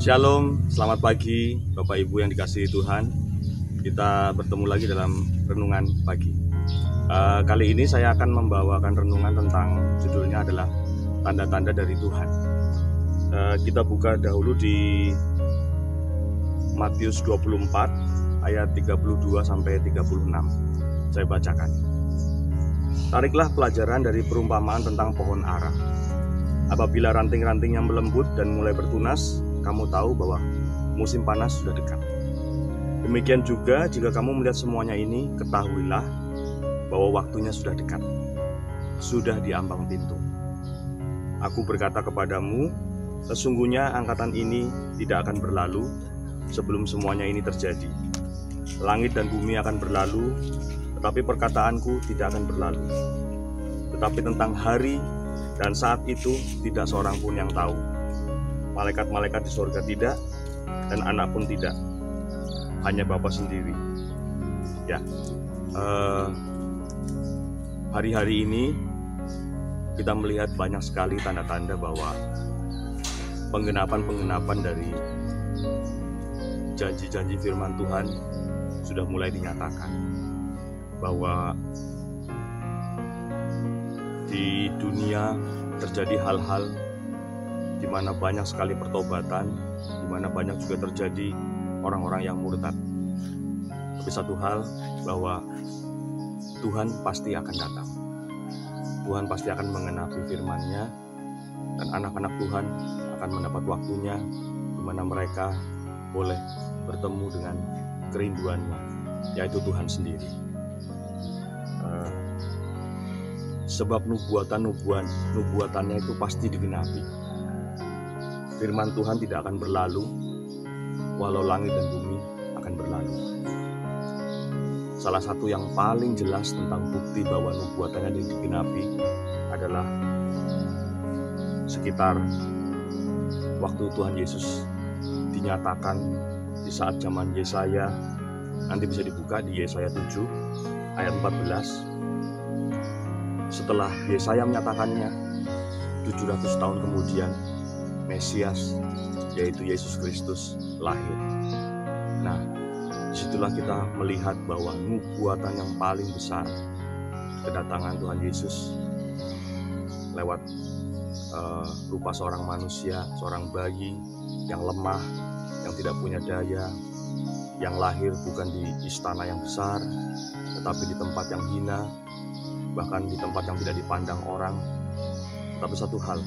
Shalom, selamat pagi Bapak Ibu yang dikasihi Tuhan. Kita bertemu lagi dalam renungan pagi. Kali ini saya akan membawakan renungan tentang judulnya adalah tanda-tanda dari Tuhan. Kita buka dahulu di Matius 24 ayat 32 sampai 36. Saya bacakan. Tariklah pelajaran dari perumpamaan tentang pohon ara. Apabila ranting-rantingnya melembut dan mulai bertunas, kamu tahu bahwa musim panas sudah dekat. Demikian juga jika kamu melihat semuanya ini, ketahuilah bahwa waktunya sudah dekat. Sudah di ambang pintu. Aku berkata kepadamu, sesungguhnya angkatan ini tidak akan berlalu sebelum semuanya ini terjadi. Langit dan bumi akan berlalu, tetapi perkataanku tidak akan berlalu. Tetapi tentang hari dan saat itu tidak seorang pun yang tahu. Malaikat-malaikat di surga tidak, dan anak pun tidak, hanya Bapa sendiri. Ya, hari-hari ini kita melihat banyak sekali tanda-tanda bahwa penggenapan dari janji-janji firman Tuhan sudah mulai dinyatakan. Bahwa di dunia terjadi hal-hal di mana banyak sekali pertobatan, di mana banyak juga terjadi orang-orang yang murtad. Tapi satu hal, bahwa Tuhan pasti akan datang. Tuhan pasti akan mengenapi firman-Nya, dan anak-anak Tuhan akan mendapat waktunya di mana mereka boleh bertemu dengan kerinduannya, yaitu Tuhan sendiri. Sebab nubuatannya itu pasti digenapi. Firman Tuhan tidak akan berlalu, walau langit dan bumi akan berlalu. Salah satu yang paling jelas tentang bukti bahwa nubuatannya digenapi adalah sekitar waktu Tuhan Yesus dinyatakan di saat zaman Yesaya. Nanti bisa dibuka di Yesaya 7 ayat 14. Setelah Yesaya menyatakannya, 700 tahun kemudian Mesias, yaitu Yesus Kristus, lahir. Nah, disitulah kita melihat bahwa nubuatan yang paling besar, kedatangan Tuhan Yesus lewat rupa seorang manusia, seorang bayi yang lemah, yang tidak punya daya, yang lahir bukan di istana yang besar, tetapi di tempat yang hina, bahkan di tempat yang tidak dipandang orang. Tapi satu hal,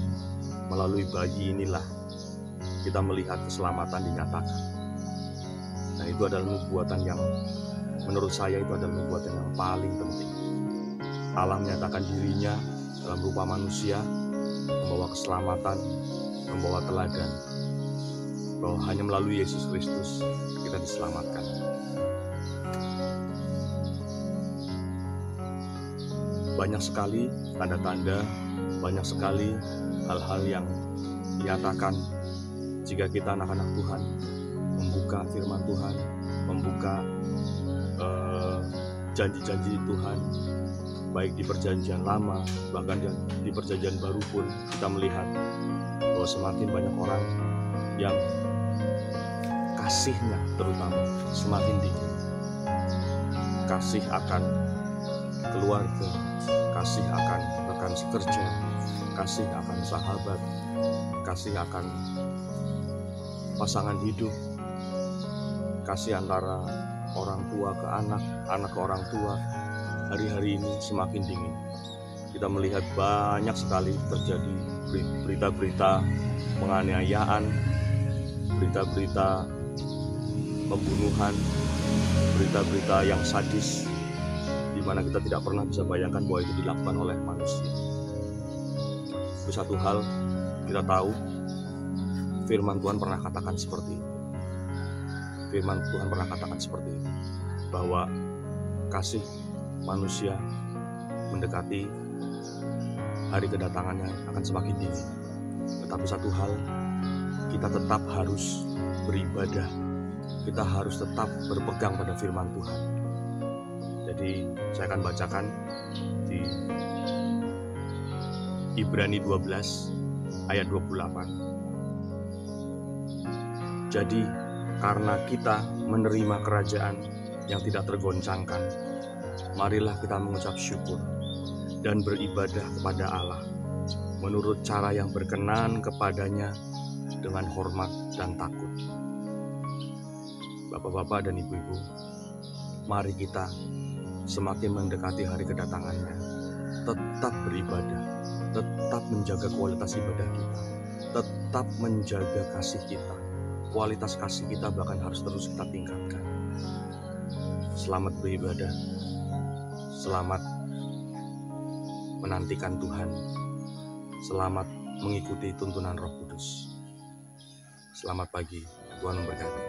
melalui bayi inilah kita melihat keselamatan dinyatakan. Nah, itu adalah nubuatan yang menurut saya itu adalah nubuatan yang paling penting. Allah menyatakan dirinya dalam rupa manusia, membawa keselamatan, membawa teladan, bahwa hanya melalui Yesus Kristus kita diselamatkan. Banyak sekali tanda-tanda, banyak sekali hal-hal yang dinyatakan jika kita anak-anak Tuhan membuka firman Tuhan, membuka janji-janji Tuhan, baik di perjanjian lama, bahkan di perjanjian baru pun kita melihat bahwa semakin banyak orang yang kasihnya terutama semakin tinggi. Kasih akan keluarga, kasih akan rekan sekerja, kasih akan sahabat, kasih akan pasangan hidup, kasih antara orang tua ke anak, anak ke orang tua, hari-hari ini semakin dingin. Kita melihat banyak sekali terjadi berita-berita penganiayaan, berita-berita pembunuhan, berita-berita yang sadis, di mana kita tidak pernah bisa bayangkan bahwa itu dilakukan oleh manusia. Itu satu hal, kita tahu firman Tuhan pernah katakan seperti itu. Firman Tuhan pernah katakan seperti itu, bahwa kasih manusia mendekati hari kedatangannya akan semakin dingin. Tetapi satu hal, kita tetap harus beribadah, kita harus tetap berpegang pada firman Tuhan. Jadi saya akan bacakan di Ibrani 12 ayat 28. Jadi, karena kita menerima kerajaan yang tidak tergoncangkan, marilah kita mengucap syukur dan beribadah kepada Allah menurut cara yang berkenan kepadanya dengan hormat dan takut. Bapak-bapak dan ibu-ibu, mari kita semakin mendekati hari kedatangannya, tetap beribadah, tetap menjaga kualitas ibadah kita, tetap menjaga kasih kita. Kualitas kasih kita bahkan harus terus kita tingkatkan. Selamat beribadah, selamat menantikan Tuhan, selamat mengikuti tuntunan Roh Kudus. Selamat pagi, Tuhan memberkati.